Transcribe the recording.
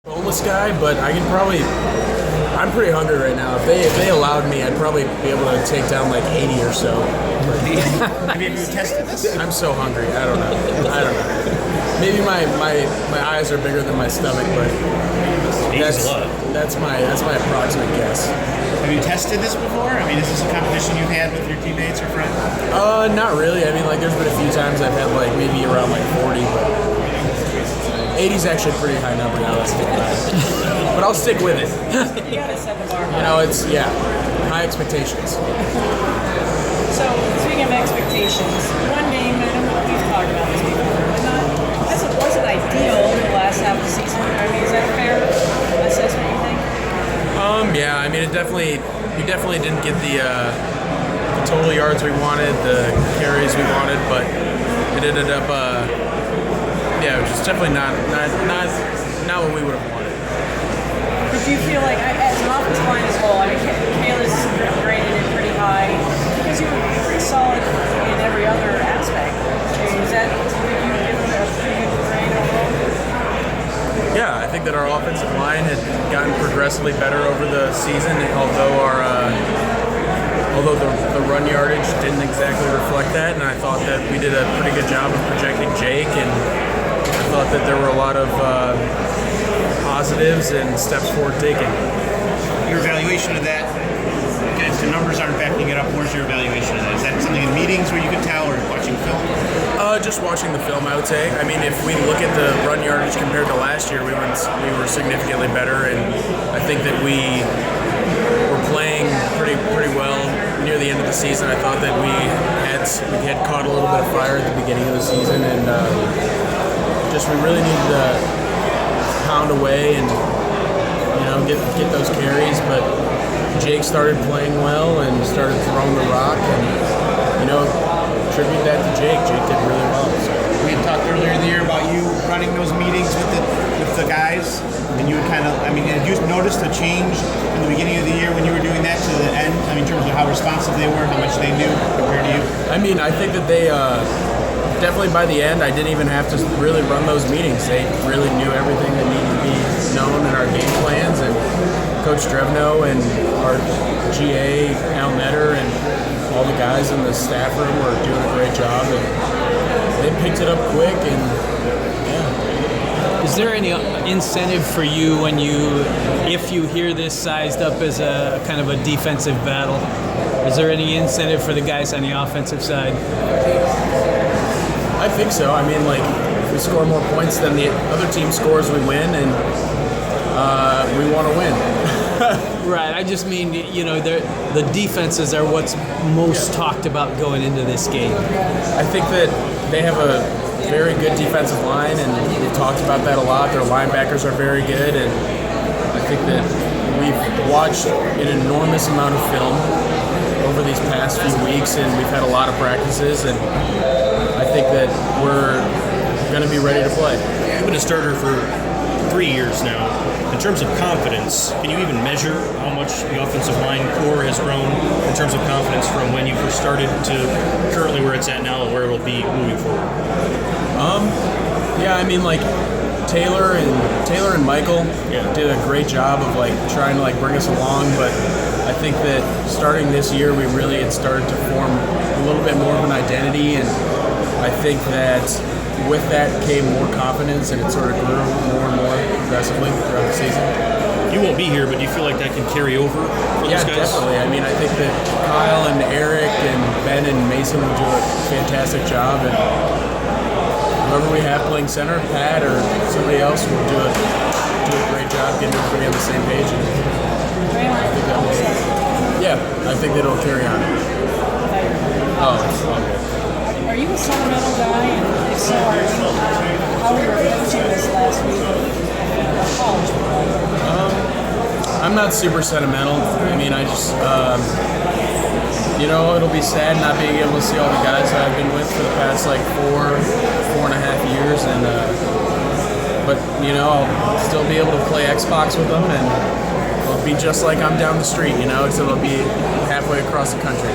Boneless guy, but I can probably. I'm pretty hungry right now. If they allowed me, I'd probably be able to take down like 80 or so. Have you tested this? I'm so hungry. I don't know. Maybe my eyes are bigger than my stomach, but that's my approximate guess. Have you tested this before? I mean, is this a competition you've had with your teammates or friends? Not really. I mean, like there's been a few times I've had like maybe around like 40, but 80 is actually a pretty high number now. Let's think about it. But I'll stick with it. You gotta set the bar. You know, it's high expectations. So speaking of expectations, one game, I don't know if we've talked about this before, but it wasn't ideal in the last half of the season. I mean, is that a fair assessment, you think? Yeah. I mean, we definitely didn't get the total yards we wanted, the carries we wanted, but it ended up. It was just definitely not what we would have wanted. But do you feel like, as an offensive line as a whole, I mean, Kayla's graded it pretty high because you were pretty solid in every other aspect. Is that you give them a pretty good grade overall? Yeah, I think that our offensive line had gotten progressively better over the season, although the run yardage didn't exactly reflect that, and I thought that we did a pretty good job of projecting Jake, and I thought that there were a lot of positives and steps forward taken. Your evaluation of that, if the numbers aren't backing it up, where's your evaluation of that? Is that something in meetings where you can tell or watching film? Just watching the film, I would say. I mean, if we look at the run yardage compared to last year, we were significantly better, and I think that we were playing pretty well near the end of the season. I thought that we had caught a little bit of fire at the beginning of the season, and we really needed to pound away and get those carries. But Jake started playing well and started throwing the rock, and attribute that to Jake. Jake did really well. So. We had talked earlier in the year about you running those meetings with the guys, and you would had you noticed a change from the beginning of the year when you were doing that to the end? I mean, in terms of how responsive they were, how much they knew compared to you? I mean, I think that they definitely by the end, I didn't even have to really run those meetings. They really knew everything that needed to be known in our game plans, and Coach Drevno and our GA, Al Netter, and all the guys in the staff room were doing a great job, and they picked it up quick, and yeah. Is there any incentive for you if you hear this sized up as a kind of a defensive battle? Is there any incentive for the guys on the offensive side? I think so. I mean, like, if we score more points than the other team scores, we win, and we want to win. Right. I just mean, the defenses are what's most talked about going into this game. I think that they have a very good defensive line, and we've talked about that a lot. Their linebackers are very good, and I think that we've watched an enormous amount of film over these past few weeks, and we've had a lot of practices, and I think that we're going to be ready to play. You've been a starter for 3 years now. In terms of confidence, can you even measure how much the offensive line core has grown in terms of confidence from when you first started to currently where it's at now and where it'll be moving forward? Yeah, I mean, like Taylor and Michael did a great job of trying to bring us along, but I think that starting this year we really had started to form a little bit more of an identity, and I think that with that came more confidence, and it sort of grew more and more progressively throughout the season. You won't be here, but do you feel like that can carry over for those guys? Yeah, definitely. I mean, I think that Kyle and Eric and Ben and Mason will do a fantastic job, and whoever we have playing center, Pat or somebody else, will do a great job getting everybody on the same page. And I think that it'll carry on. Oh, it's fun. Are you a sentimental guy? And if so, how were you approaching this last week of college football? I'm not super sentimental. I mean, I just, it'll be sad not being able to see all the guys that I've been with for the past 4 and a half years, and but I'll still be able to play Xbox with them, and it'll be just like I'm down the street, except it'll be halfway across the country.